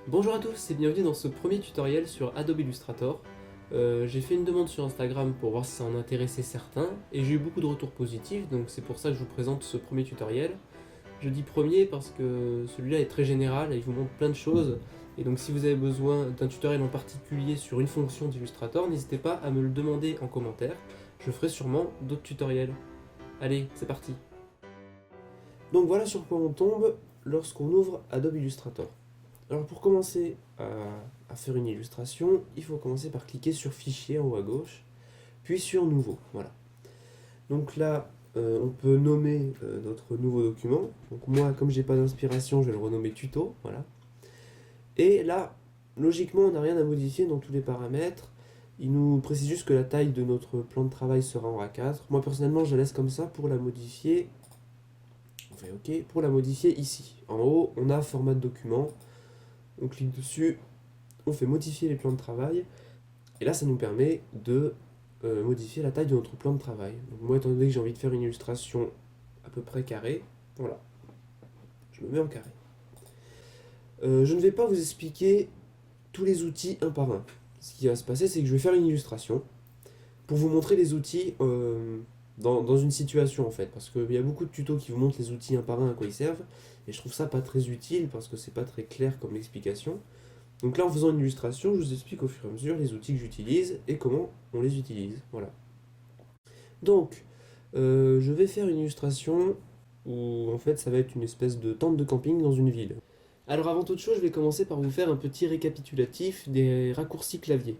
Bonjour à tous et bienvenue dans ce premier tutoriel sur Adobe Illustrator. J'ai fait une demande sur Instagram pour voir si ça en intéressait certains et j'ai eu beaucoup de retours positifs, donc c'est pour ça que je vous présente ce premier tutoriel. Je dis premier parce que celui-là est très général et il vous montre plein de choses, et donc si vous avez besoin d'un tutoriel en particulier sur une fonction d'Illustrator, n'hésitez pas à me le demander en commentaire, je ferai sûrement d'autres tutoriels. Allez, c'est parti. Donc voilà sur quoi on tombe lorsqu'on ouvre Adobe Illustrator. Alors pour commencer à faire une illustration, il faut commencer par cliquer sur Fichier en haut à gauche, puis sur Nouveau. Voilà. Donc là, on peut nommer notre nouveau document. Donc moi, comme j'ai pas d'inspiration, je vais le renommer Tuto. Voilà. Et là, logiquement, on n'a rien à modifier dans tous les paramètres. Il nous précise juste que la taille de notre plan de travail sera en A4. Moi personnellement, je la laisse comme ça pour la modifier. On fait OK. Pour la modifier ici. En haut, on a format de document. On clique dessus, on fait modifier les plans de travail, et là ça nous permet de modifier la taille de notre plan de travail. Donc moi, étant donné que j'ai envie de faire une illustration à peu près carrée, voilà, je me mets en carré. Je ne vais pas vous expliquer tous les outils un par un. Ce qui va se passer, c'est que je vais faire une illustration pour vous montrer les outils dans une situation en fait, parce qu'il y a beaucoup de tutos qui vous montrent les outils un par un à quoi ils servent, et je trouve ça pas très utile parce que c'est pas très clair comme explication. Donc là, en faisant une illustration, je vous explique au fur et à mesure les outils que j'utilise et comment on les utilise. Voilà. Donc, je vais faire une illustration où en fait ça va être une espèce de tente de camping dans une ville. Alors avant toute chose, je vais commencer par vous faire un petit récapitulatif des raccourcis clavier.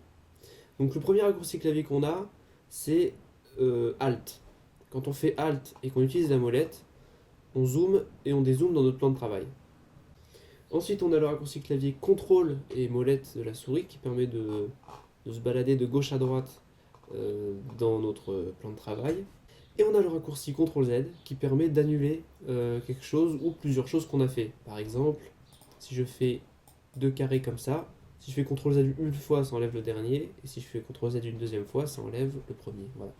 Donc le premier raccourci clavier qu'on a, c'est Alt. Quand on fait Alt et qu'on utilise la molette, on zoome et on dézoome dans notre plan de travail. Ensuite, on a le raccourci clavier CTRL et molette de la souris qui permet de se balader de gauche à droite dans notre plan de travail. Et on a le raccourci CTRL Z qui permet d'annuler quelque chose ou plusieurs choses qu'on a fait. Par exemple, si je fais deux carrés comme ça, si je fais CTRL Z une fois, ça enlève le dernier, et si je fais CTRL Z une deuxième fois, ça enlève le premier. Voilà.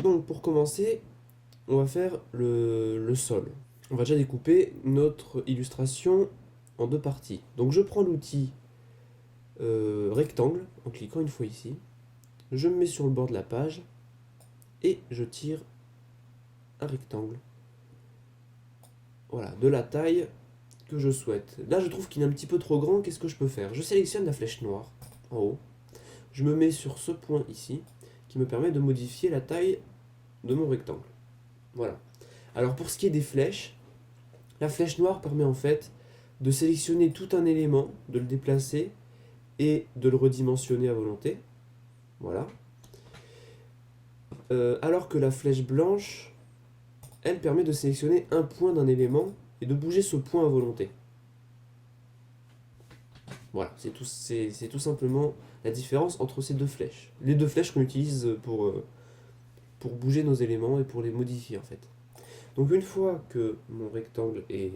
Donc pour commencer, on va faire le sol. On va déjà découper notre illustration en deux parties. Donc je prends l'outil rectangle en cliquant une fois ici. Je me mets sur le bord de la page et je tire un rectangle. Voilà, de la taille que je souhaite. Là je trouve qu'il est un petit peu trop grand, qu'est-ce que je peux faire? Je sélectionne la flèche noire en haut. Je me mets sur ce point ici qui me permet de modifier la taille de mon rectangle. Voilà. Alors pour ce qui est des flèches, la flèche noire permet en fait de sélectionner tout un élément, de le déplacer et de le redimensionner à volonté. Voilà. Alors que la flèche blanche, elle permet de sélectionner un point d'un élément et de bouger ce point à volonté. Voilà, c'est tout simplement la différence entre ces deux flèches. Les deux flèches qu'on utilise pour bouger nos éléments et pour les modifier en fait. Donc une fois que mon rectangle est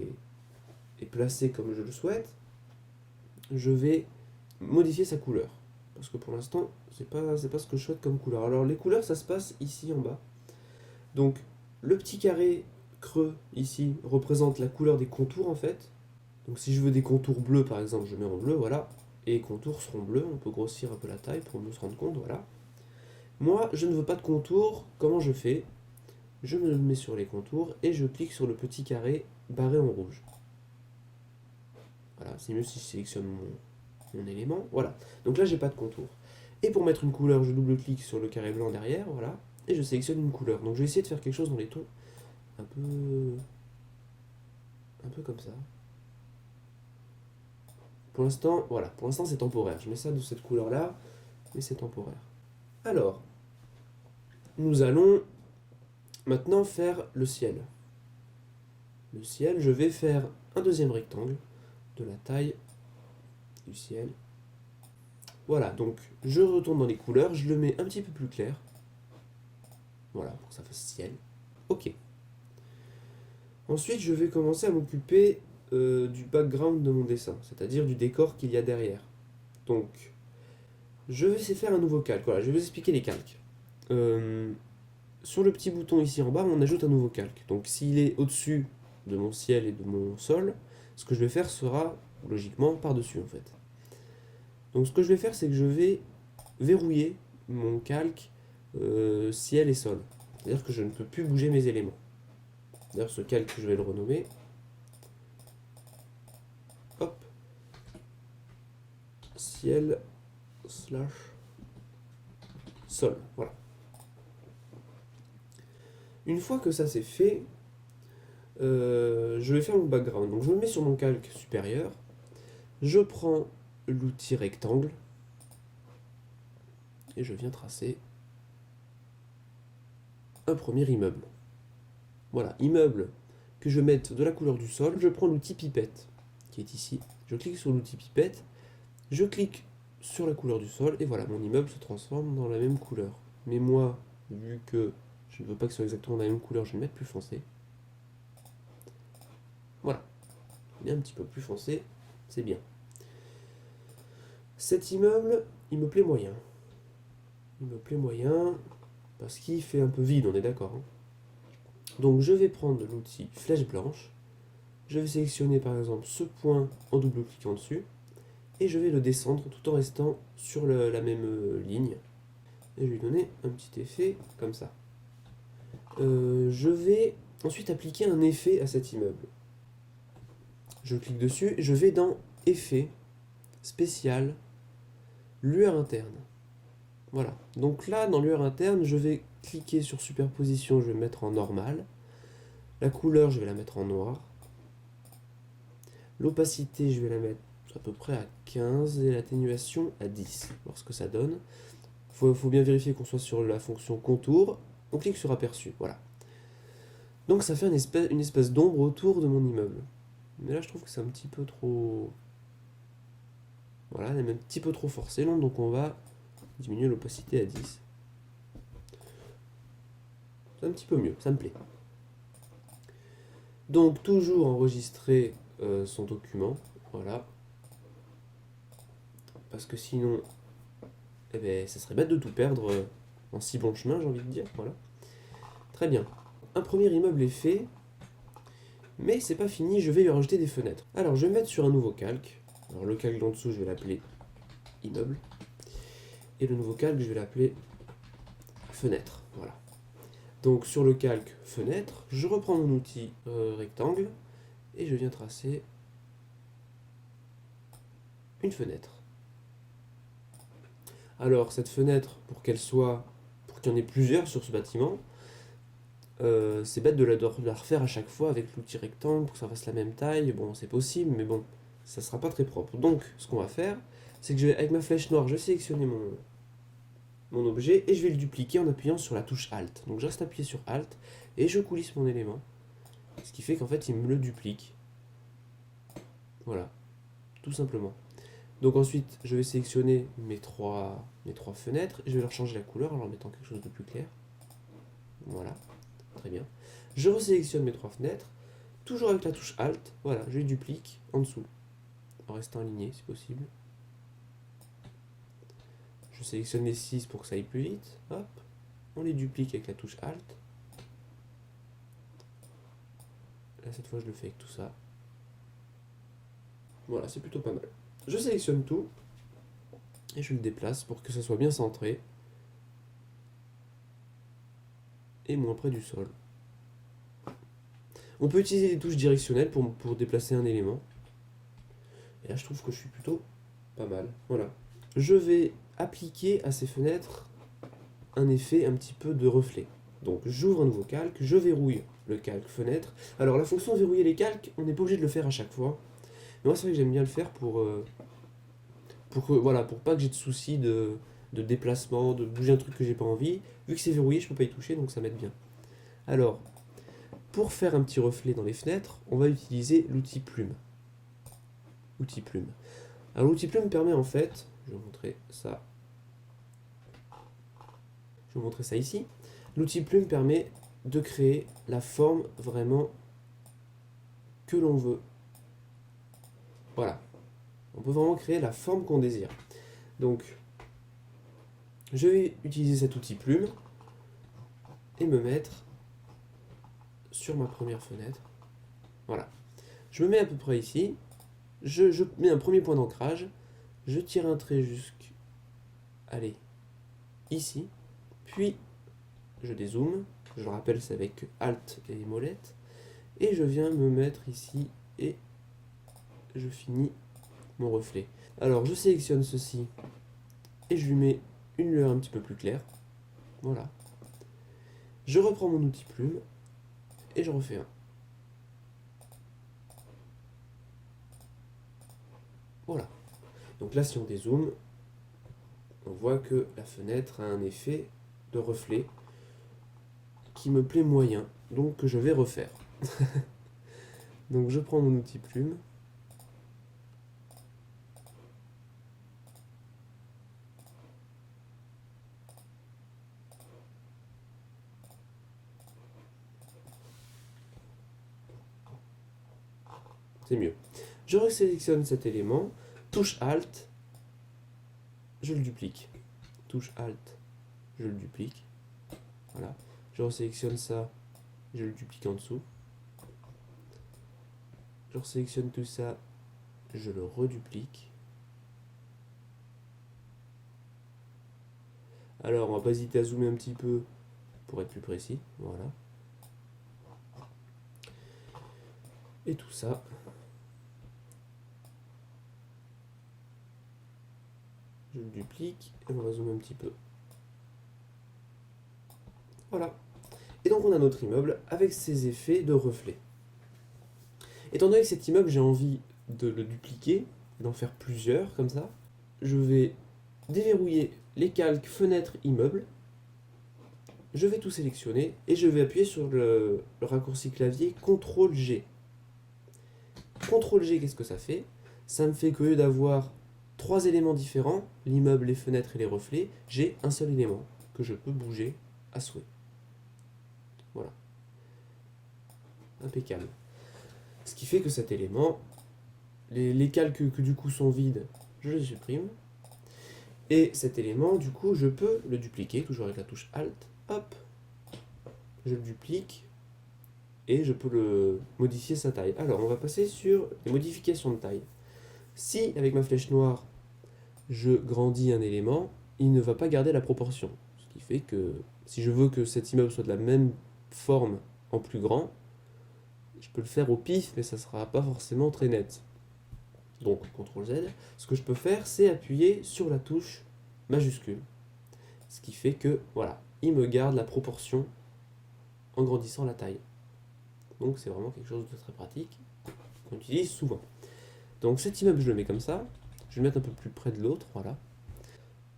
placé comme je le souhaite, je vais modifier sa couleur. Parce que pour l'instant, c'est pas ce que je souhaite comme couleur. Alors les couleurs, ça se passe ici en bas. Donc le petit carré creux ici représente la couleur des contours en fait. Donc si je veux des contours bleus par exemple, je mets en bleu, voilà. Et les contours seront bleus, on peut grossir un peu la taille pour nous se rendre compte, voilà. Moi, je ne veux pas de contours, comment je fais? Je me mets sur les contours et je clique sur le petit carré barré en rouge. Voilà, c'est mieux si je sélectionne mon élément, voilà. Donc là, j'ai pas de contour. Et pour mettre une couleur, je double-clique sur le carré blanc derrière, voilà, et je sélectionne une couleur. Donc je vais essayer de faire quelque chose dans les tons un peu comme ça. Pour l'instant, voilà, pour l'instant c'est temporaire. Je mets ça de cette couleur-là, mais c'est temporaire. Alors, nous allons maintenant faire le ciel. Le ciel, je vais faire un deuxième rectangle de la taille du ciel. Voilà, donc je retourne dans les couleurs, je le mets un petit peu plus clair. Voilà, pour que ça fasse ciel. Ok. Ensuite, je vais commencer à m'occuper du background de mon dessin, c'est-à-dire du décor qu'il y a derrière. Donc, je vais essayer de faire un nouveau calque. Voilà, je vais vous expliquer les calques. Sur le petit bouton ici en bas, on ajoute un nouveau calque. Donc, s'il est au-dessus de mon ciel et de mon sol, ce que je vais faire sera logiquement par-dessus en fait. Donc ce que je vais faire, c'est que je vais verrouiller mon calque ciel et sol. C'est-à-dire que je ne peux plus bouger mes éléments. D'ailleurs, ce calque, je vais le renommer. Hop. Ciel slash sol. Voilà. Une fois que ça c'est fait, je vais faire mon background. Donc je me mets sur mon calque supérieur. Je prends l'outil rectangle. Et je viens tracer un premier immeuble. Voilà, immeuble que je vais mettre de la couleur du sol. Je prends l'outil pipette qui est ici. Je clique sur l'outil pipette. Je clique sur la couleur du sol. Et voilà, mon immeuble se transforme dans la même couleur. Mais moi, vu que je ne veux pas que ce soit exactement la même couleur, je vais le mettre plus foncé. Voilà. Il est un petit peu plus foncé. C'est bien. Cet immeuble, il me plaît moyen. Il me plaît moyen parce qu'il fait un peu vide, on est d'accord. Hein. Donc je vais prendre l'outil flèche blanche. Je vais sélectionner par exemple ce point en double-cliquant dessus. Et je vais le descendre tout en restant sur la même ligne. Et je vais lui donner un petit effet comme ça. Je vais ensuite appliquer un effet à cet immeuble. Je clique dessus, je vais dans Effet, Spécial, Lueur interne. Voilà. Donc là, dans lueur interne, je vais cliquer sur superposition, je vais mettre en normal. La couleur, je vais la mettre en noir. L'opacité, je vais la mettre à peu près à 15 et l'atténuation à 10. Voir ce que ça donne. Faut bien vérifier qu'on soit sur la fonction contour. On clique sur aperçu. Voilà. Donc ça fait une espèce d'ombre autour de mon immeuble. Mais là, je trouve que c'est un petit peu trop... Voilà, elle est même un petit peu trop forcée, l'ombre, donc on va diminuer l'opacité à 10. C'est un petit peu mieux, ça me plaît. Donc toujours enregistrer son document, voilà. Parce que sinon, eh ben, ça serait bête de tout perdre en si bon chemin, j'ai envie de dire, voilà. Très bien. Un premier immeuble est fait, mais c'est pas fini, je vais lui rajouter des fenêtres. Alors je vais mettre sur un nouveau calque. Alors le calque d'en dessous, je vais l'appeler immeuble. Et le nouveau calque, je vais l'appeler fenêtre. Voilà. Donc sur le calque fenêtre, je reprends mon outil rectangle et je viens tracer une fenêtre. Alors cette fenêtre, pour qu'il y en ait plusieurs sur ce bâtiment, c'est bête de la refaire à chaque fois avec l'outil rectangle pour que ça fasse la même taille. Bon, c'est possible, mais bon, ça sera pas très propre. Donc ce qu'on va faire, c'est que avec ma flèche noire, je vais sélectionner mon objet et je vais le dupliquer en appuyant sur la touche Alt. Donc je reste appuyé sur Alt et je coulisse mon élément. Ce qui fait qu'en fait il me le duplique. Voilà, tout simplement. Donc ensuite je vais sélectionner mes trois fenêtres et je vais leur changer la couleur en leur mettant quelque chose de plus clair. Voilà, très bien. Je resélectionne mes trois fenêtres, toujours avec la touche Alt. Voilà, je les duplique en dessous, en restant aligné si possible. Je sélectionne les 6 pour que ça aille plus vite. Hop, on les duplique avec la touche Alt. Là, cette fois, je le fais avec tout ça. Voilà, c'est plutôt pas mal. Je sélectionne tout et je le déplace pour que ça soit bien centré et moins près du sol. On peut utiliser les touches directionnelles pour déplacer un élément. Et là, je trouve que je suis plutôt pas mal. Voilà. Je vais appliquer à ces fenêtres un effet un petit peu de reflet. Donc j'ouvre un nouveau calque, je verrouille le calque fenêtre. Alors la fonction verrouiller les calques, on n'est pas obligé de le faire à chaque fois. Mais moi c'est vrai que j'aime bien le faire pour pas que j'ai de soucis de déplacement, de bouger un truc que j'ai pas envie. Vu que c'est verrouillé, je peux pas y toucher, donc ça m'aide bien. Alors, pour faire un petit reflet dans les fenêtres, on va utiliser l'outil plume. Outil plume. Alors l'outil plume permet en fait, je vais vous montrer ça. Je vais vous montrer ça ici. L'outil plume permet de créer la forme vraiment que l'on veut. Voilà. On peut vraiment créer la forme qu'on désire. Donc, je vais utiliser cet outil plume et me mettre sur ma première fenêtre. Voilà. Je me mets à peu près ici. Je mets un premier point d'ancrage, je tire un trait jusqu'à, allez, ici, puis je dézoome, je le rappelle c'est avec Alt et molette, et je viens me mettre ici et je finis mon reflet. Alors je sélectionne ceci et je lui mets une lueur un petit peu plus claire, voilà. Je reprends mon outil plume et je refais un. Voilà. Donc là si on dézoome, on voit que la fenêtre a un effet de reflet qui me plaît moyen, donc que je vais refaire. Donc je prends mon outil plume. C'est mieux. Je resélectionne cet élément, touche Alt, je le duplique. Touche Alt, je le duplique. Voilà. Je resélectionne ça, je le duplique en dessous. Je resélectionne tout ça, je le reduplique. Alors, on va pas hésiter à zoomer un petit peu pour être plus précis. Voilà. Et tout ça, je le duplique et on va zoomer un petit peu. Voilà. Et donc on a notre immeuble avec ses effets de reflet. Étant donné que cet immeuble, j'ai envie de le dupliquer, d'en faire plusieurs comme ça, je vais déverrouiller les calques fenêtre immeuble. Je vais tout sélectionner et je vais appuyer sur le raccourci clavier CTRL G. CTRL G, qu'est-ce que ça fait? Ça me fait qu'au lieu d'avoir 3 éléments différents, l'immeuble, les fenêtres et les reflets, j'ai un seul élément que je peux bouger à souhait. Voilà. Impeccable. Ce qui fait que cet élément, les calques que du coup sont vides, je les supprime. Et cet élément, du coup, je peux le dupliquer, toujours avec la touche Alt. Hop, je le duplique et je peux le modifier sa taille. Alors, on va passer sur les modifications de taille. Si, avec ma flèche noire, je grandis un élément, il ne va pas garder la proportion. Ce qui fait que si je veux que cet immeuble soit de la même forme en plus grand, je peux le faire au pif, mais ça ne sera pas forcément très net. Donc, CTRL Z, ce que je peux faire, c'est appuyer sur la touche majuscule. Ce qui fait que, voilà, il me garde la proportion en grandissant la taille. Donc c'est vraiment quelque chose de très pratique, qu'on utilise souvent. Donc cet immeuble, je le mets comme ça. Je vais le mettre un peu plus près de l'autre, voilà.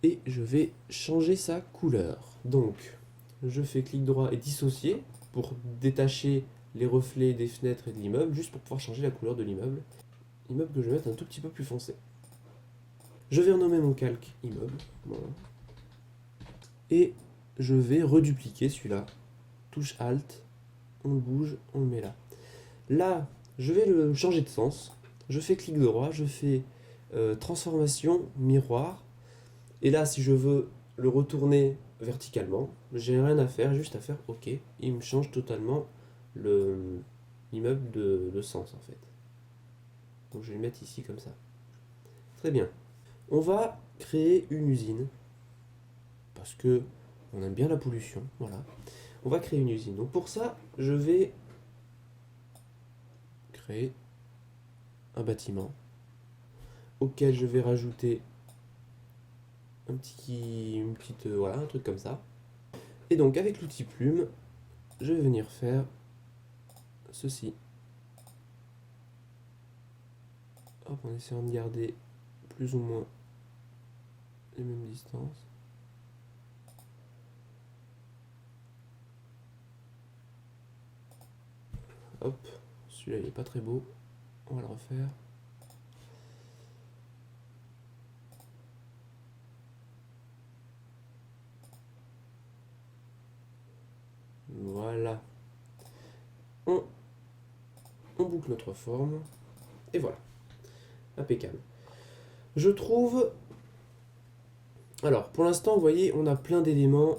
Et je vais changer sa couleur. Donc, je fais clic droit et dissocier pour détacher les reflets des fenêtres et de l'immeuble, juste pour pouvoir changer la couleur de l'immeuble. Immeuble que je vais mettre un tout petit peu plus foncé. Je vais renommer mon calque immeuble. Voilà. Et je vais redupliquer celui-là. Touche Alt, on le bouge, on le met là. Là, je vais le changer de sens. Je fais clic droit, je fais transformation, miroir. Et là, si je veux le retourner verticalement, j'ai rien à faire, juste à faire OK. Il me change totalement l'immeuble de sens en fait. Donc je vais le mettre ici comme ça. Très bien. On va créer une usine. Parce que on aime bien la pollution. Voilà. On va créer une usine. Donc pour ça, je vais créer un bâtiment auquel je vais rajouter voilà, un truc comme ça. Et donc avec l'outil plume, je vais venir faire ceci. Hop, en essayant de garder plus ou moins les mêmes distances. Hop, celui-là il est pas très beau. On va le refaire. Voilà. On boucle notre forme. Et voilà. Impeccable. Je trouve... Alors, pour l'instant, vous voyez, on a plein d'éléments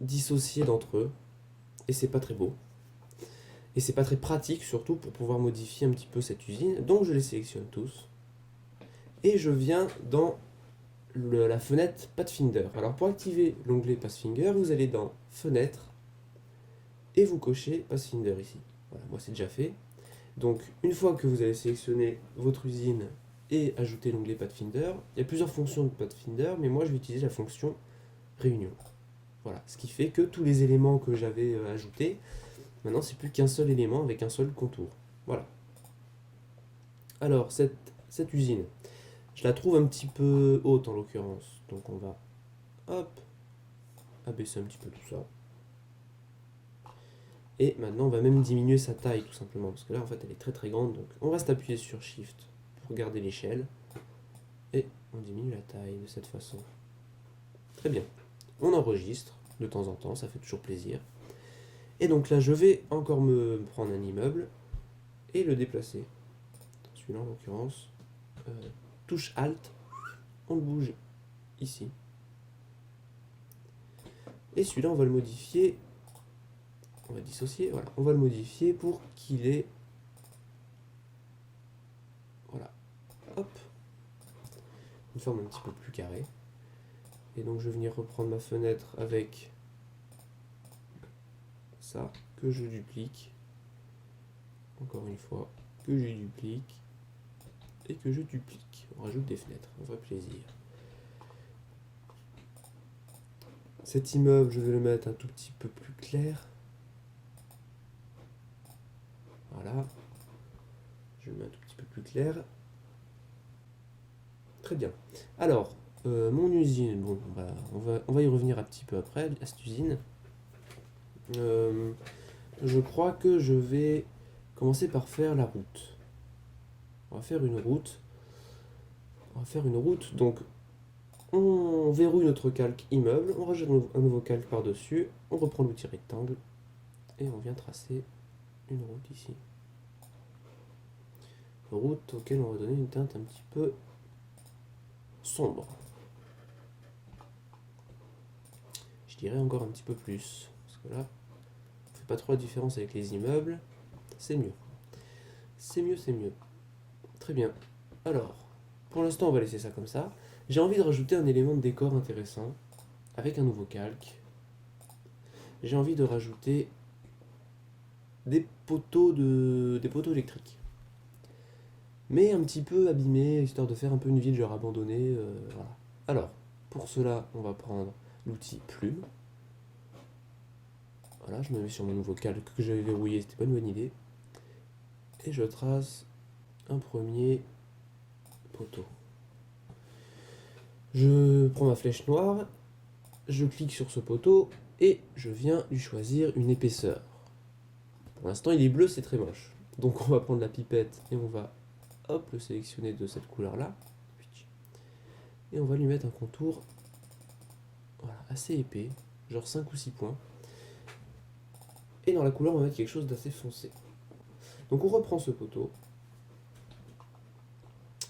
dissociés d'entre eux. Et c'est pas très beau. Et c'est pas très pratique, surtout pour pouvoir modifier un petit peu cette usine. Donc je les sélectionne tous. Et je viens dans la fenêtre Pathfinder. Alors pour activer l'onglet Pathfinder, vous allez dans Fenêtre et vous cochez Pathfinder ici. Voilà, moi c'est déjà fait. Donc une fois que vous avez sélectionné votre usine et ajouté l'onglet Pathfinder, il y a plusieurs fonctions de Pathfinder, mais moi je vais utiliser la fonction Réunion. Voilà, ce qui fait que tous les éléments que j'avais ajoutés, maintenant c'est plus qu'un seul élément avec un seul contour. Voilà. Alors cette usine, je la trouve un petit peu haute en l'occurrence, donc on va hop, abaisser un petit peu tout ça. Et maintenant on va même diminuer sa taille tout simplement, parce que là en fait elle est très très grande, donc on reste appuyé sur Shift pour garder l'échelle, et on diminue la taille de cette façon. Très bien, on enregistre de temps en temps, ça fait toujours plaisir. Et donc là je vais encore me prendre un immeuble et le déplacer. Celui-là en l'occurrence, touche Alt, on le bouge ici. Et celui-là on va le modifier, on va dissocier, voilà, on va le modifier pour qu'il ait, voilà, hop, une forme un petit peu plus carrée. Et donc je vais venir reprendre ma fenêtre avec ça, que je duplique, encore une fois, que je duplique, et que je duplique. On rajoute des fenêtres, un vrai plaisir. Cet immeuble, je vais le mettre un tout petit peu plus clair. Voilà. Je le mets un tout petit peu plus clair. Très bien. Alors, mon usine, bon, on va y revenir un petit peu après, à cette usine. Je crois que je vais commencer par faire la route. On va faire une route. Donc on verrouille notre calque immeuble, on rajoute un nouveau calque par-dessus, on reprend l'outil rectangle et on vient tracer une route ici. Route auquel on va donner une teinte un petit peu sombre. Je dirais encore un petit peu plus, parce que là, on fait pas trop la différence avec les immeubles, c'est mieux. C'est mieux, c'est mieux. Très bien. Alors, pour l'instant, on va laisser ça comme ça. J'ai envie de rajouter un élément de décor intéressant avec un nouveau calque. J'ai envie de rajouter des poteaux électriques. Mais un petit peu abîmés, histoire de faire un peu une ville genre abandonnée. Voilà. Alors, pour cela, on va prendre l'outil plume. Voilà, je me mets sur mon nouveau calque que j'avais verrouillé, c'était pas une bonne idée. Et je trace un premier poteau. Je prends ma flèche noire, je clique sur ce poteau et je viens lui choisir une épaisseur. Pour l'instant il est bleu, c'est très moche. Donc on va prendre la pipette et on va hop, le sélectionner de cette couleur là. Et on va lui mettre un contour, voilà, assez épais, genre 5 ou 6 points. Et dans la couleur on va mettre quelque chose d'assez foncé. Donc on reprend ce poteau.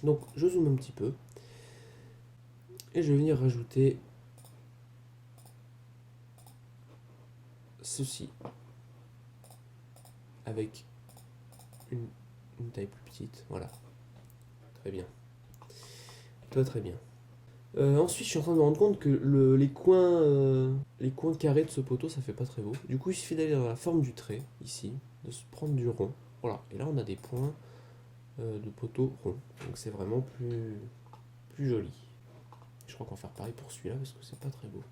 Donc je zoome un petit peu. Et je vais venir rajouter ceci avec une taille plus petite. Voilà. Très bien. Très bien. Ensuite, je suis en train de me rendre compte que les coins carrés de ce poteau, ça fait pas très beau. Du coup, il suffit d'aller dans la forme du trait, ici, de se prendre du rond. Voilà. Et là, on a des points de poteau rond. Donc c'est vraiment plus joli. Je crois qu'on va faire pareil pour celui-là parce que c'est pas très beau.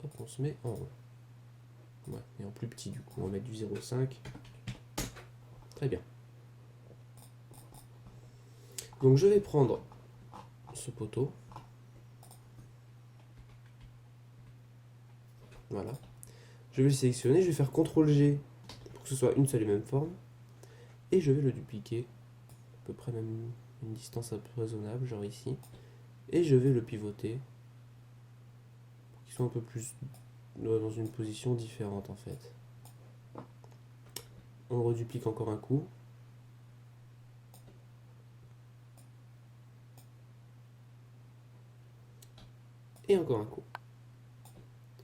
Hop, on se met en rond. Ouais, et en plus petit du coup, on va mettre du 0,5. Très bien. Donc je vais prendre ce poteau. Voilà. Je vais le sélectionner, je vais faire CTRL G pour que ce soit une seule et même forme. Et je vais le dupliquer, à peu près même une distance un peu raisonnable, genre ici. Et je vais le pivoter pour qu'il soit un peu plus dans une position différente en fait. On le reduplique encore un coup. Et encore un coup.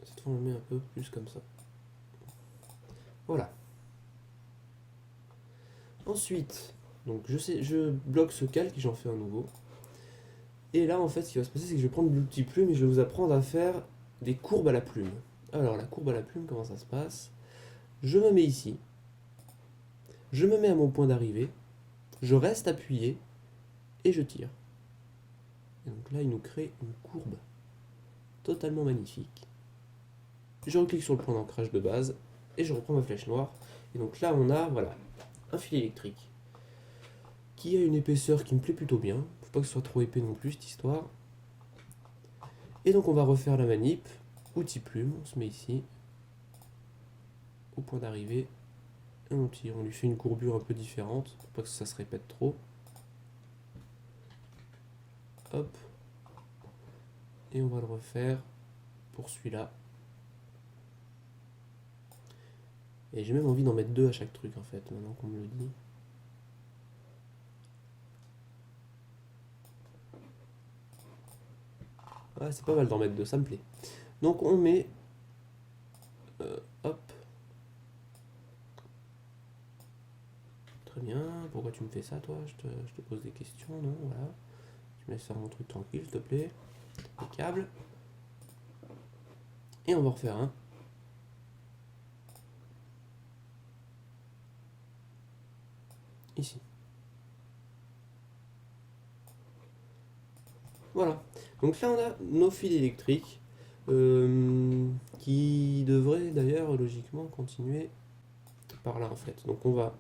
Cette fois on le met un peu plus comme ça. Voilà. Ensuite, donc je bloque ce calque et j'en fais un nouveau. Et là, en fait, ce qui va se passer, c'est que je vais prendre l'outil plume et je vais vous apprendre à faire des courbes à la plume. Alors, la courbe à la plume, comment ça se passe? Je me mets ici, je me mets à mon point d'arrivée, je reste appuyé et je tire. Et donc là, il nous crée une courbe totalement magnifique. Je reclique sur le point d'ancrage de base et je reprends ma flèche noire. Et donc là, on a voilà, un fil électrique qui a une épaisseur qui me plaît plutôt bien. Faut pas que ce soit trop épais non plus cette histoire. Et donc on va refaire la manip. Outil plume, on se met ici, au point d'arrivée, et on tire. On lui fait une courbure un peu différente pour pas que ça se répète trop. Hop. Et on va le refaire pour celui-là. Et j'ai même envie d'en mettre deux à chaque truc en fait, maintenant qu'on me le dit. Ah, c'est pas mal d'en mettre deux, ça me plaît. Donc on met... hop. Très bien. Pourquoi tu me fais ça, toi? Je te pose des questions, non? Voilà. Tu me laisses faire mon truc tranquille, s'il te plaît. Impeccable. Et on va refaire un. Ici. Voilà. Donc là, on a nos fils électriques qui devraient d'ailleurs logiquement continuer par là en fait. Donc on va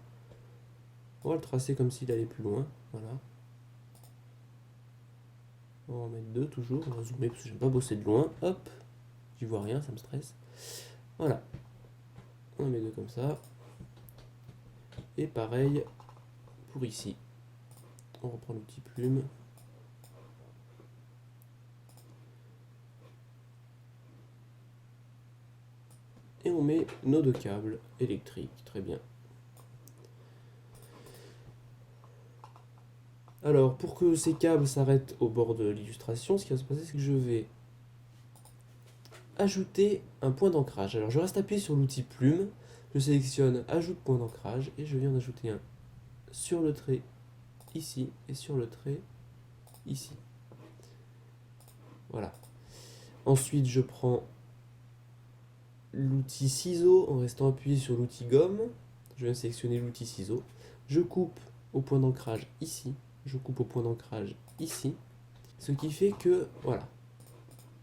le tracer comme s'il allait plus loin. Voilà. On va en mettre deux toujours. On va zoomer parce que j'aime pas bosser de loin. Hop. J'y vois rien, ça me stresse. Voilà. On en met deux comme ça. Et pareil pour ici. On reprend l'outil plume. Et on met nos deux câbles électriques. Très bien. Alors, pour que ces câbles s'arrêtent au bord de l'illustration, ce qui va se passer, c'est que je vais ajouter un point d'ancrage. Alors, je reste appuyé sur l'outil plume, je sélectionne ajoute point d'ancrage et je viens d'ajouter un sur le trait ici et sur le trait ici. Voilà. Ensuite, je prends l'outil ciseau en restant appuyé sur l'outil gomme. Je viens sélectionner l'outil ciseau. Je coupe au point d'ancrage ici. Je coupe au point d'ancrage ici. Ce qui fait que, voilà,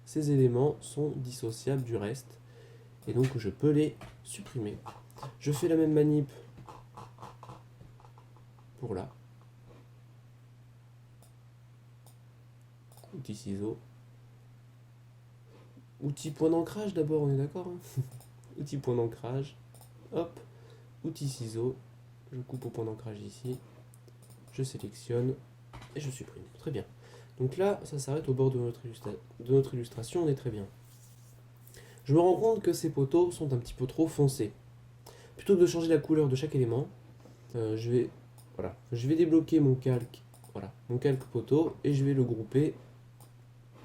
ces éléments sont dissociables du reste. Et donc, je peux les supprimer. Je fais la même manip pour là. Outil ciseau. Outil point d'ancrage d'abord, on est d'accord hein. Outil point d'ancrage. Hop. Outil ciseau. Je coupe au point d'ancrage ici. Je sélectionne et je supprime. Très bien. Donc là, ça s'arrête au bord de notre illustration, on est très bien. Je me rends compte que ces poteaux sont un petit peu trop foncés. Plutôt que de changer la couleur de chaque élément, je vais débloquer mon calque, voilà, mon calque poteau, et je vais le grouper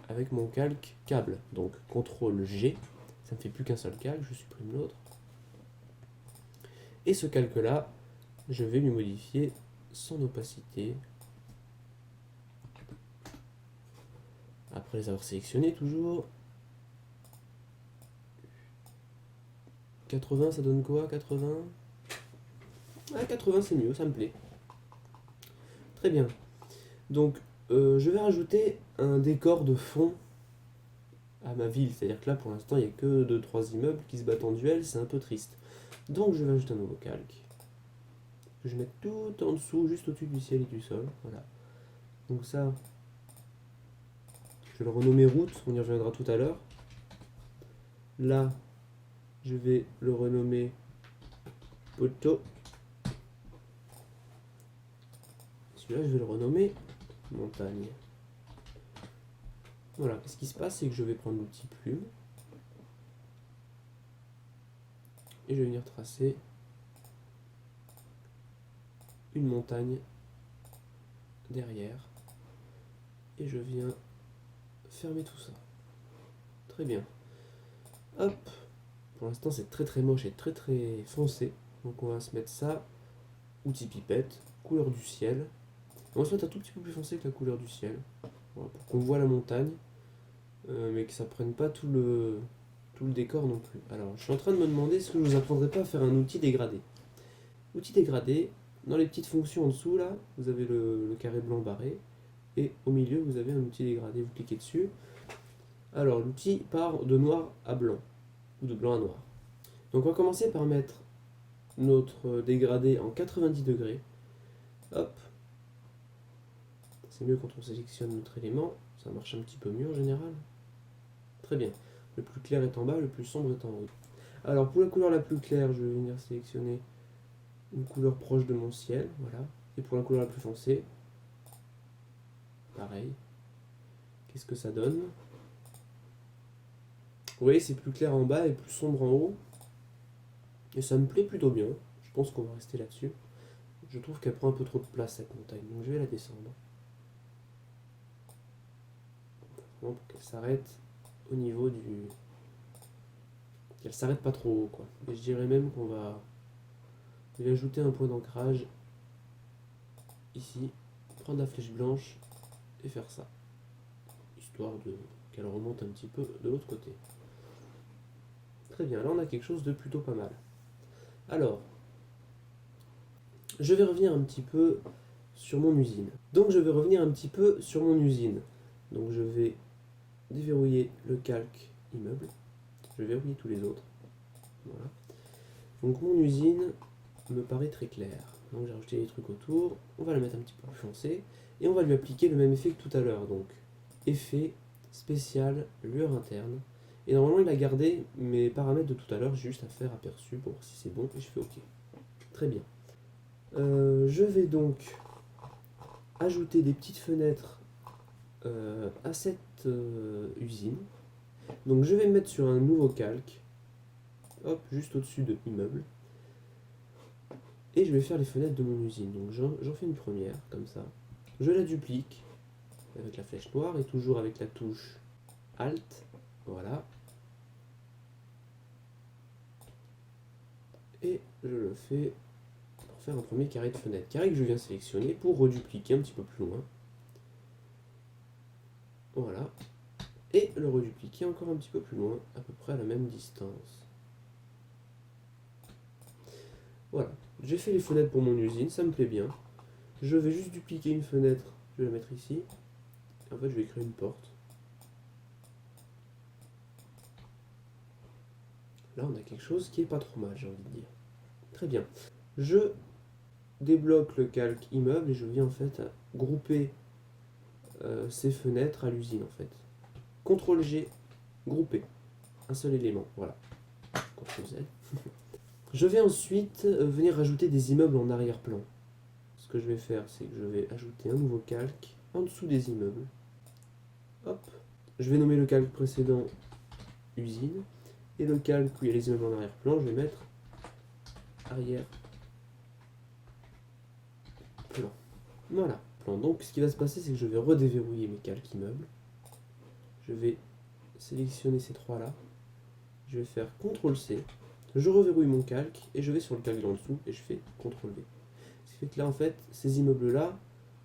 avec mon calque câble. Donc CTRL G, ça ne fait plus qu'un seul calque, je supprime l'autre. Et ce calque là, je vais lui modifier son opacité. Après les avoir sélectionnés toujours. 80, ça donne quoi? 80? Ah, 80 c'est mieux, ça me plaît. Très bien. Donc, je vais rajouter un décor de fond à ma ville. C'est-à-dire que là, pour l'instant, il n'y a que 2-3 immeubles qui se battent en duel, c'est un peu triste. Donc, je vais ajouter un nouveau calque. Je vais mettre tout en dessous, juste au-dessus du ciel et du sol. Voilà. Donc ça, je vais le renommer route, on y reviendra tout à l'heure. Là, je vais le renommer poteau. Celui-là, je vais le renommer montagne. Voilà, ce qui se passe, c'est que je vais prendre l'outil plume et je vais venir tracer une montagne derrière et je viens fermer tout ça. Très bien. Hop. Pour l'instant, c'est très moche et très foncé. Donc on va se mettre ça. Outil pipette, couleur du ciel. On va se mettre un tout petit peu plus foncé que la couleur du ciel. voilà, pour qu'on voit la montagne, mais que ça prenne pas tout le décor non plus. Alors, je suis en train de me demander si je vous apprendrai pas à faire un outil dégradé. Outil dégradé, dans les petites fonctions en dessous, là, vous avez le carré blanc barré, et au milieu, vous avez un outil dégradé, vous cliquez dessus. Alors, l'outil part de noir à blanc, ou de blanc à noir. Donc, on va commencer par mettre notre dégradé en 90 degrés. Hop. C'est mieux quand on sélectionne notre élément, ça marche un petit peu mieux en général. Très bien. Le plus clair est en bas, le plus sombre est en haut. Alors, pour la couleur la plus claire, je vais venir sélectionner une couleur proche de mon ciel, voilà. Et pour la couleur la plus foncée, pareil. Qu'est-ce que ça donne? Vous voyez, c'est plus clair en bas et plus sombre en haut. Et ça me plaît plutôt bien. Je pense qu'on va rester là-dessus. Je trouve qu'elle prend un peu trop de place, cette montagne, donc je vais la descendre. Vraiment pour qu'elle s'arrête au niveau du... qu'elle s'arrête pas trop haut, quoi. Et je dirais même qu'on va lui ajouter un point d'ancrage ici, prendre la flèche blanche et faire ça, histoire de qu'elle remonte un petit peu de l'autre côté. Très bien, là on a quelque chose de plutôt pas mal. Alors, je vais revenir un petit peu sur mon usine. Donc je vais déverrouiller le calque immeuble. Je vais verrouiller tous les autres. Voilà. Donc mon usine me paraît très claire. Donc j'ai rajouté des trucs autour. On va la mettre un petit peu plus foncée. Et on va lui appliquer le même effet que tout à l'heure. Donc effet spécial, lueur interne. Et normalement il a gardé mes paramètres de tout à l'heure, juste à faire aperçu pour voir si c'est bon. Et je fais OK. Très bien. Je vais donc ajouter des petites fenêtres à cette usine. Donc je vais me mettre sur un nouveau calque, hop, juste au-dessus de immeuble, et je vais faire les fenêtres de mon usine. Donc j'en fais une première, comme ça. Je la duplique avec la flèche noire et toujours avec la touche Alt, voilà. Et je le fais pour faire un premier carré de fenêtre. Carré que je viens sélectionner pour redupliquer un petit peu plus loin. Voilà. Et le redupliquer encore un petit peu plus loin, à peu près à la même distance. Voilà, j'ai fait les fenêtres pour mon usine, ça me plaît bien. Je vais juste dupliquer une fenêtre, je vais la mettre ici. En fait, je vais créer une porte. Là, on a quelque chose qui est pas trop mal, j'ai envie de dire. Très bien. Je débloque le calque immeuble et je viens en fait à grouper ces fenêtres à l'usine en fait. CTRL G, grouper. Un seul élément, voilà. CTRL Z. Je vais ensuite venir rajouter des immeubles en arrière-plan. Ce que je vais faire, c'est que je vais ajouter un nouveau calque en dessous des immeubles. Hop. Je vais nommer le calque précédent usine. Et le calque où il y a les immeubles en arrière-plan, je vais mettre arrière-plan. Voilà. Donc ce qui va se passer, c'est que je vais redéverrouiller mes calques immeubles. Je vais sélectionner ces trois-là. Je vais faire CTRL C. Je reverrouille mon calque et je vais sur le calque d'en dessous et je fais CTRL V. Ce qui fait que là, en fait, ces immeubles-là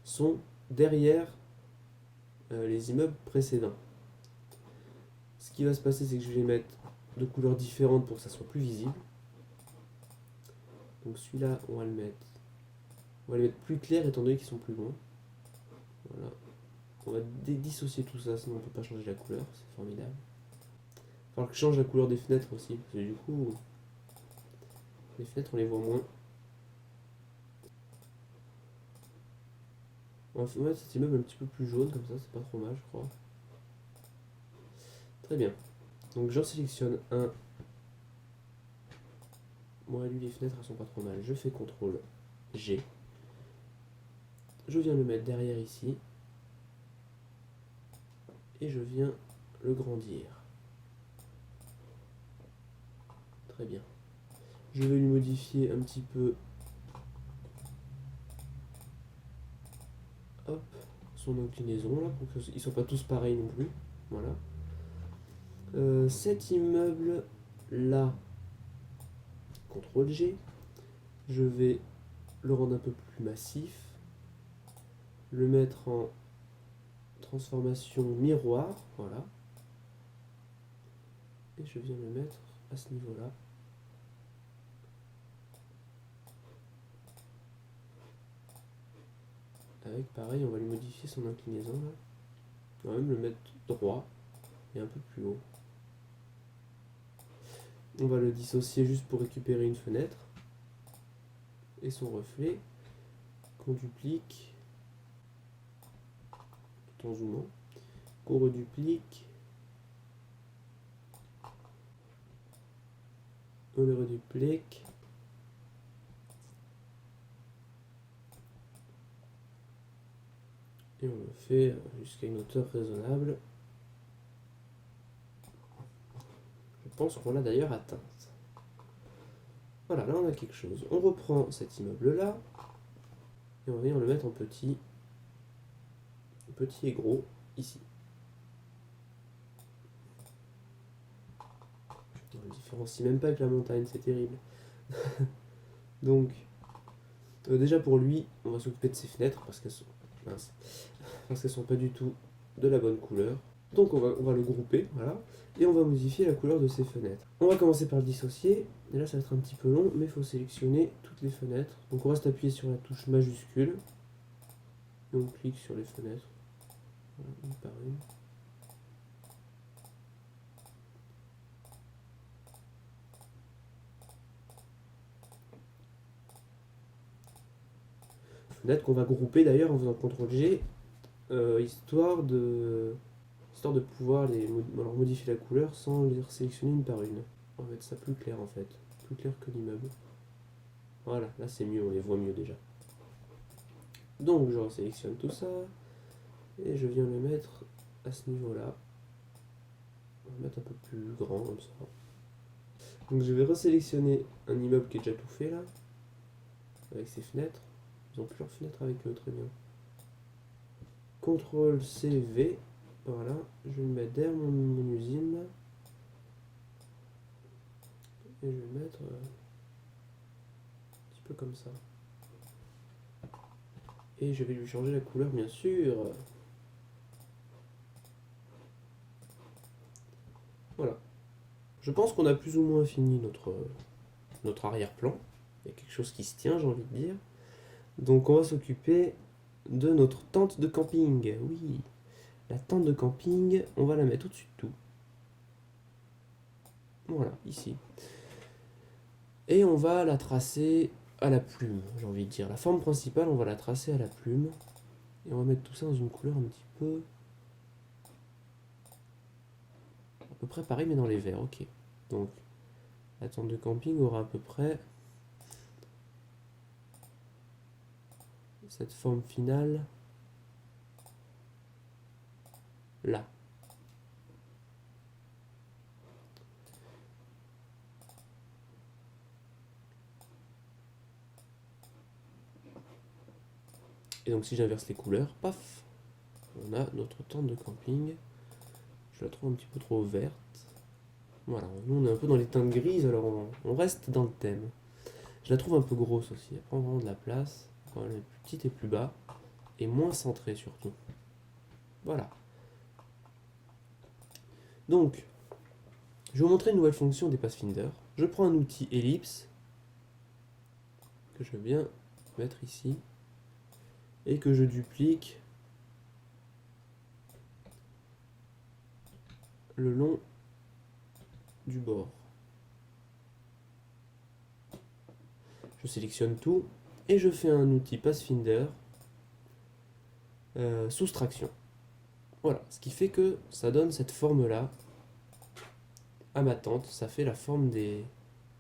sont derrière les immeubles précédents. Ce qui va se passer, c'est que je vais les mettre de couleurs différentes pour que ça soit plus visible. Donc celui-là, on va le mettre plus clair étant donné qu'ils sont plus loin. Voilà. On va dissocier tout ça, sinon on ne peut pas changer la couleur, c'est formidable. Il va falloir que je change la couleur des fenêtres aussi, parce que du coup, les fenêtres on les voit moins. On va mettre cet immeuble un petit peu plus jaune, comme ça, c'est pas trop mal, je crois. Très bien. Donc j'en sélectionne un. Moi, lui, les fenêtres elles sont pas trop mal. Je fais CTRL G. Je viens le mettre derrière ici. Et je viens le grandir. Très bien. Je vais lui modifier un petit peu, hop, son inclinaison là, pour qu'ils ne soient pas tous pareils non plus. Voilà. Cet immeuble là, CTRL G, je vais le rendre un peu plus massif, le mettre en transformation miroir, voilà. Et je viens le mettre à ce niveau-là. Avec pareil, on va lui modifier son inclinaison là. On va même le mettre droit et un peu plus haut. On va le dissocier juste pour récupérer une fenêtre et son reflet qu'on duplique tout en zoomant, qu'on reduplique, on le reduplique, et on le fait jusqu'à une hauteur raisonnable. Je pense qu'on l'a d'ailleurs atteinte. Voilà, là on a quelque chose. On reprend cet immeuble-là, et on va venir le mettre en petit et gros, ici. On ne le différencie même pas avec la montagne, c'est terrible. Donc, déjà pour lui, on va s'occuper de ses fenêtres, parce qu'elles sont pas du tout de la bonne couleur. Donc on va le grouper, voilà, et on va modifier la couleur de ses fenêtres. On va commencer par le dissocier, et là ça va être un petit peu long, mais il faut sélectionner toutes les fenêtres. Donc on reste appuyé sur la touche majuscule, et on clique sur les fenêtres, voilà, une par une. Fenêtres qu'on va grouper d'ailleurs en faisant CTRL G, histoire de pouvoir leur modifier la couleur sans les sélectionner une par une. On va mettre ça plus clair en fait, plus clair que l'immeuble. Voilà, là c'est mieux, on les voit mieux déjà. Donc je sélectionne tout ça, et je viens le mettre à ce niveau-là. On va le mettre un peu plus grand comme ça. Donc je vais resélectionner un immeuble qui est déjà tout fait là, avec ses fenêtres. Ils ont plusieurs fenêtres avec eux, très bien. CTRL C, V, voilà, je vais le mettre derrière mon usine là. Et je vais le mettre un petit peu comme ça. Et je vais lui changer la couleur bien sûr. Voilà. Je pense qu'on a plus ou moins fini notre arrière-plan. Il y a quelque chose qui se tient, j'ai envie de dire. Donc on va s'occuper de notre tente de camping. Oui, la tente de camping, on va la mettre au-dessus de tout. Voilà, ici. Et on va la tracer à la plume, j'ai envie de dire. La forme principale, on va la tracer à la plume. Et on va mettre tout ça dans une couleur un petit peu... à peu près pareil, mais dans les verts, ok. Donc, la tente de camping aura à peu près... cette forme finale... là. Et donc si j'inverse les couleurs, paf, on a notre tente de camping. Je la trouve un petit peu trop verte. Voilà, nous on est un peu dans les teintes grises, alors on reste dans le thème. Je la trouve un peu grosse aussi, elle prend vraiment de la place. Quand elle est plus petite et plus bas, et moins centrée surtout. Voilà. Donc, je vais vous montrer une nouvelle fonction des Pathfinder. Je prends un outil ellipse, que je viens mettre ici, et que je duplique le long du bord. Je sélectionne tout et je fais un outil Pathfinder soustraction. Voilà, ce qui fait que ça donne cette forme-là à ma tente. Ça fait la forme de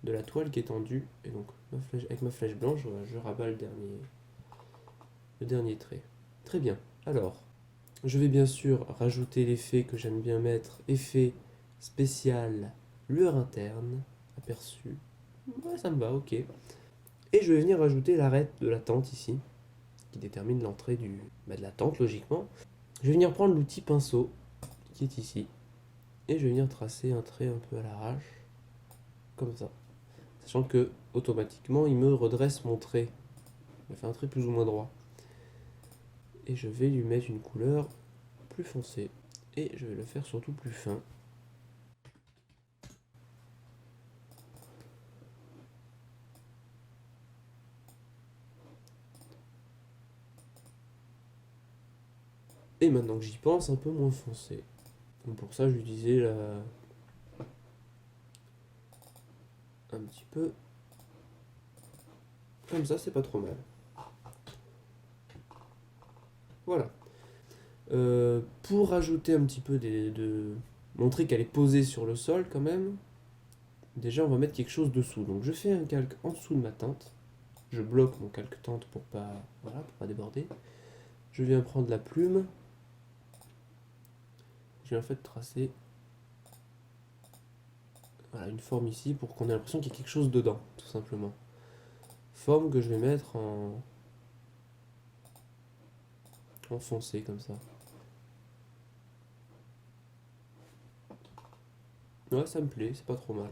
la toile qui est tendue. Et donc, avec ma flèche blanche, je rabats le dernier trait. Très bien. Alors, je vais bien sûr rajouter l'effet que j'aime bien mettre, effet spécial lueur interne, aperçu. Ouais, ça me va, ok. Et je vais venir rajouter l'arête de la tente ici, qui détermine l'entrée de la tente logiquement. Je vais venir prendre l'outil pinceau, qui est ici, et je vais venir tracer un trait un peu à l'arrache, comme ça. Sachant que, automatiquement, il me redresse mon trait. Il me fait un trait plus ou moins droit. Et je vais lui mettre une couleur plus foncé. Et je vais le faire surtout plus fin. Et maintenant que j'y pense, un peu moins foncé. Donc pour ça, je lui disais là, un petit peu comme ça, c'est pas trop mal. Voilà. Pour rajouter un petit peu de montrer qu'elle est posée sur le sol quand même, déjà on va mettre quelque chose dessous. Donc je fais un calque en dessous de ma teinte. Je bloque mon calque teinte pour pas, voilà, pour pas déborder. Je viens prendre la plume. Je vais en fait tracer, voilà, une forme ici pour qu'on ait l'impression qu'il y a quelque chose dedans, tout simplement. Forme que je vais mettre en foncé comme ça. Ouais, ça me plaît, c'est pas trop mal.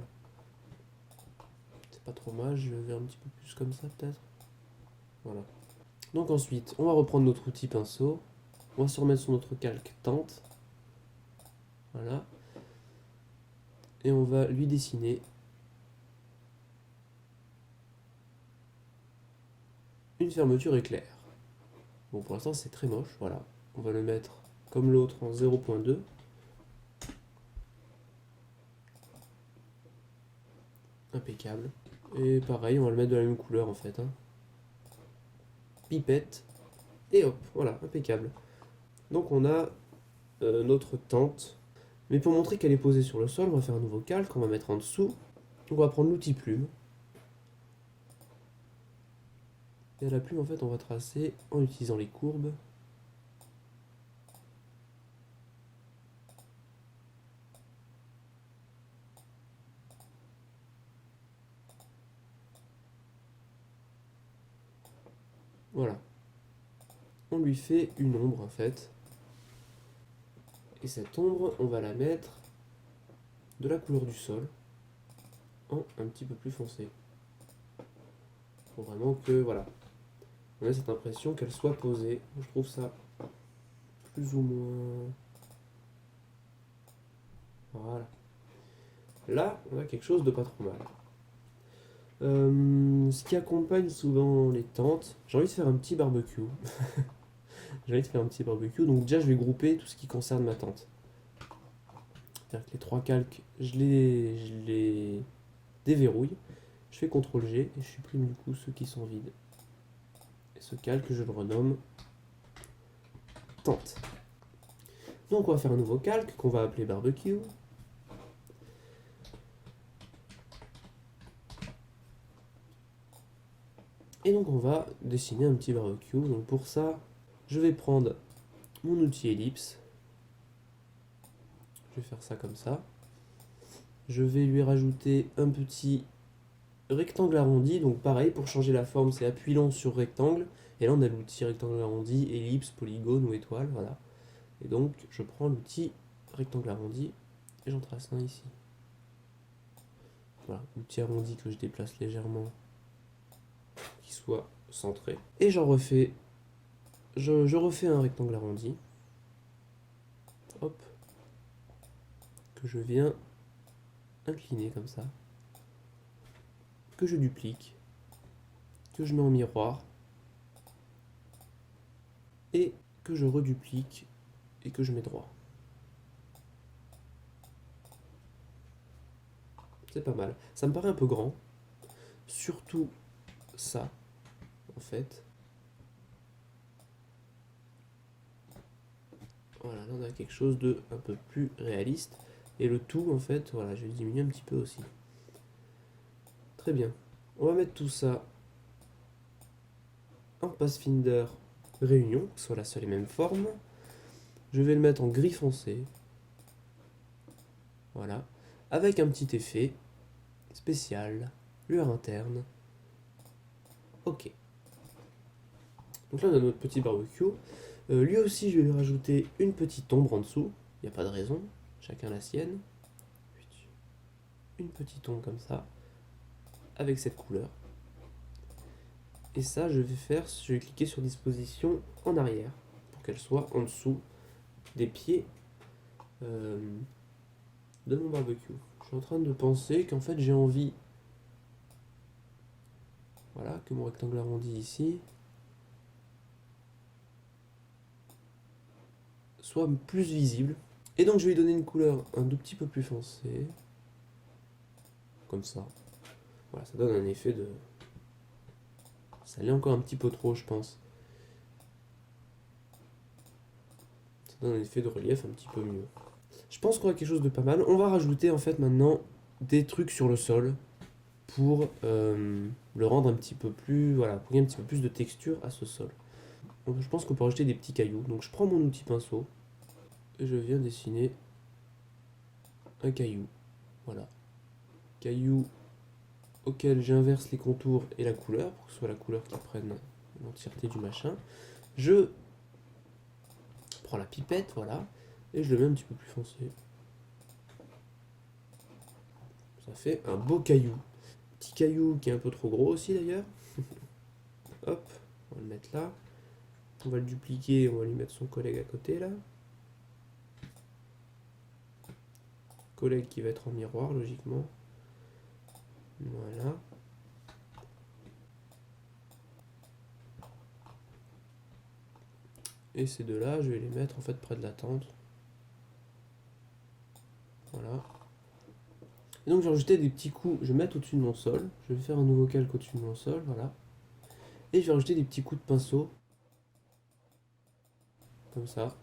C'est pas trop mal, je vais un petit peu plus comme ça peut-être. Voilà. Donc ensuite, on va reprendre notre outil pinceau. On va se remettre sur notre calque teinte. Voilà. Et on va lui dessiner une fermeture éclair. Bon, pour l'instant, c'est très moche. Voilà. On va le mettre comme l'autre en 0.2. Impeccable. Et pareil, on va le mettre de la même couleur en fait. Hein. Pipette. Et hop, voilà, impeccable. Donc on a notre tente. Mais pour montrer qu'elle est posée sur le sol, on va faire un nouveau calque, on va mettre en dessous. On va prendre l'outil plume. Et à la plume, en fait, on va tracer en utilisant les courbes. Voilà. On lui fait une ombre, en fait. Et cette ombre, on va la mettre de la couleur du sol en un petit peu plus foncé. Pour vraiment que, voilà, on a cette impression qu'elle soit posée. Je trouve ça plus ou moins... Voilà. Là, on a quelque chose de pas trop mal. Ce qui accompagne souvent les tentes, j'ai envie de faire un petit barbecue. J'ai envie de faire un petit barbecue, donc déjà je vais grouper tout ce qui concerne ma tente. C'est-à-dire que les trois calques, je les déverrouille, je fais CTRL-G et je supprime du coup ceux qui sont vides. Et ce calque, je le renomme tente. Donc on va faire un nouveau calque qu'on va appeler barbecue. Et donc on va dessiner un petit barbecue. Donc pour ça, je vais prendre mon outil ellipse. Je vais faire ça comme ça. Je vais lui rajouter un petit rectangle arrondi. Donc pareil, pour changer la forme, c'est appui long sur rectangle. Et là on a l'outil rectangle arrondi, ellipse, polygone ou étoile. Voilà. Et donc je prends l'outil rectangle arrondi et j'en trace un ici. Voilà, l'outil arrondi que je déplace légèrement, qui soit centré. Et j'en refais, je refais un rectangle arrondi. Hop. Que je viens incliner comme ça. Que je duplique. Que je mets en miroir. Et que je reduplique et que je mets droit. C'est pas mal. Ça me paraît un peu grand. Surtout ça, en fait. Voilà, là on a quelque chose de un peu plus réaliste. Et le tout, en fait, voilà, je vais diminuer un petit peu aussi. Très bien. On va mettre tout ça en Pathfinder Réunion, que ce soit la seule et même forme. Je vais le mettre en gris foncé. Voilà. Avec un petit effet spécial, lueur interne. Ok. Donc là on a notre petit barbecue. Lui aussi je vais lui rajouter une petite ombre en dessous. Il n'y a pas de raison. Chacun la sienne. Une petite ombre comme ça. Avec cette couleur. Et ça je vais cliquer sur disposition en arrière. Pour qu'elle soit en dessous des pieds de mon barbecue. Je suis en train de penser qu'en fait j'ai envie, voilà, que mon rectangle arrondi ici soit plus visible. Et donc je vais lui donner une couleur un tout petit peu plus foncée, comme ça. Voilà, ça donne un effet de... Ça l'est encore un petit peu trop, je pense. Ça donne un effet de relief un petit peu mieux. Je pense qu'on a quelque chose de pas mal. On va rajouter en fait maintenant des trucs sur le sol pour le rendre un petit peu plus... Voilà, pour gagner un petit peu plus de texture à ce sol. Donc je pense qu'on peut rajouter des petits cailloux. Donc je prends mon outil pinceau et je viens dessiner un caillou. Voilà. Caillou auquel j'inverse les contours et la couleur, pour que ce soit la couleur qui prenne l'entièreté du machin. Je prends la pipette, voilà, et je le mets un petit peu plus foncé. Ça fait un beau caillou. Petit caillou qui est un peu trop gros aussi d'ailleurs. Hop, on va le mettre là. On va le dupliquer, on va lui mettre son collègue à côté là. Collègue qui va être en miroir logiquement. Voilà. Et ces deux-là, je vais les mettre en fait près de la tente. Voilà. Et donc je vais rajouter des petits coups, je vais mettre au-dessus de mon sol. Je vais faire un nouveau calque au-dessus de mon sol, voilà. Et je vais rajouter des petits coups de pinceau. Comme ça.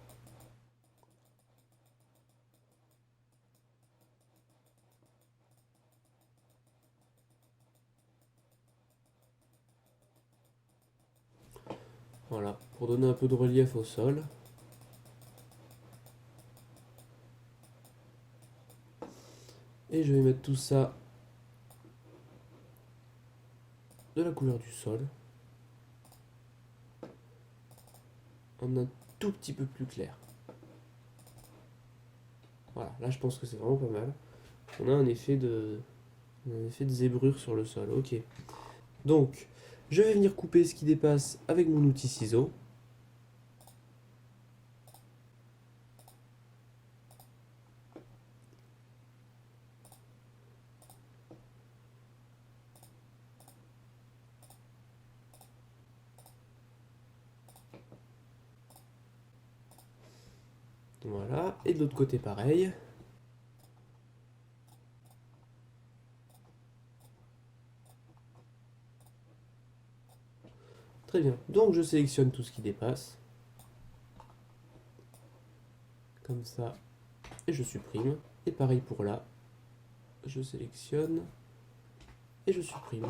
Voilà, pour donner un peu de relief au sol. Et je vais mettre tout ça de la couleur du sol. En un tout petit peu plus clair. Voilà, là je pense que c'est vraiment pas mal. On a un effet de zébrure sur le sol, ok. Donc, je vais venir couper ce qui dépasse avec mon outil ciseau. Voilà, et de l'autre côté pareil. Très bien, donc je sélectionne tout ce qui dépasse. Comme ça, et je supprime. Et pareil pour là, je sélectionne et je supprime.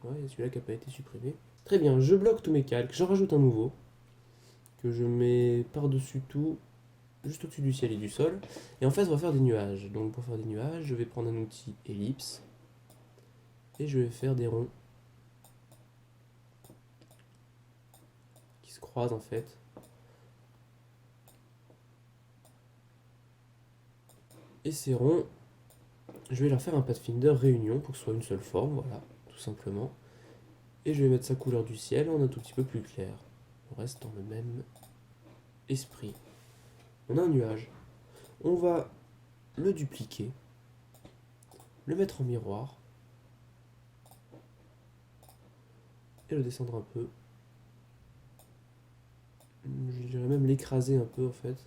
Ouais, il y a celui-là qui n'a pas été supprimé. Très bien, je bloque tous mes calques, j'en rajoute un nouveau, que je mets par-dessus tout, juste au-dessus du ciel et du sol. Et en fait, on va faire des nuages. Donc pour faire des nuages, je vais prendre un outil ellipse, et je vais faire des ronds qui se croisent en fait. Et ces ronds, je vais leur faire un Pathfinder réunion pour que ce soit une seule forme, voilà, tout simplement. Et je vais mettre sa couleur du ciel en un tout petit peu plus clair. On reste dans le même esprit. On a un nuage. On va le dupliquer, le mettre en miroir, et le descendre un peu. Je dirais même l'écraser un peu en fait.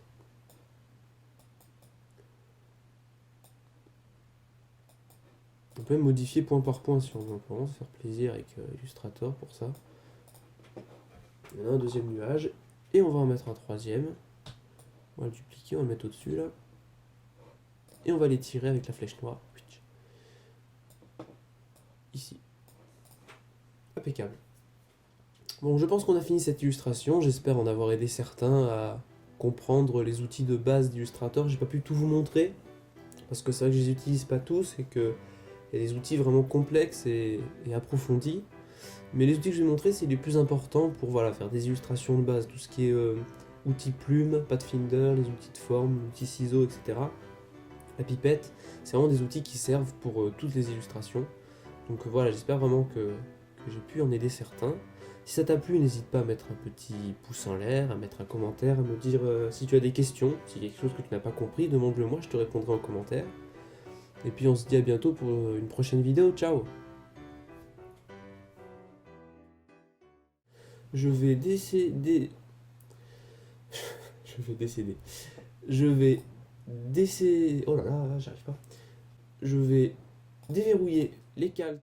On peut même modifier point par point si on veut. On peut vraiment se faire plaisir avec Illustrator pour ça. On a un deuxième nuage. Et on va en mettre un troisième. On va le dupliquer, on va le mettre au-dessus là. Et on va les tirer avec la flèche noire. Ici. Impeccable. Bon, je pense qu'on a fini cette illustration. J'espère en avoir aidé certains à comprendre les outils de base d'Illustrator. J'ai pas pu tout vous montrer. Parce que c'est vrai que je les utilise pas tous et que il y a des outils vraiment complexes et approfondis. Mais les outils que je vais montrer, c'est les plus importants pour voilà, faire des illustrations de base. Tout ce qui est outils plume, Pathfinder, les outils de forme, outils ciseaux, etc. La pipette, c'est vraiment des outils qui servent pour toutes les illustrations. Donc voilà, j'espère vraiment que j'ai pu en aider certains. Si ça t'a plu, n'hésite pas à mettre un petit pouce en l'air, à mettre un commentaire, à me dire si tu as des questions, s'il y a quelque chose que tu n'as pas compris, demande-le moi, je te répondrai en commentaire. Et puis on se dit à bientôt pour une prochaine vidéo, ciao! Je vais décéder... Je vais décéder. Je vais décéder... Oh là là, j'arrive pas. Je vais déverrouiller les cales.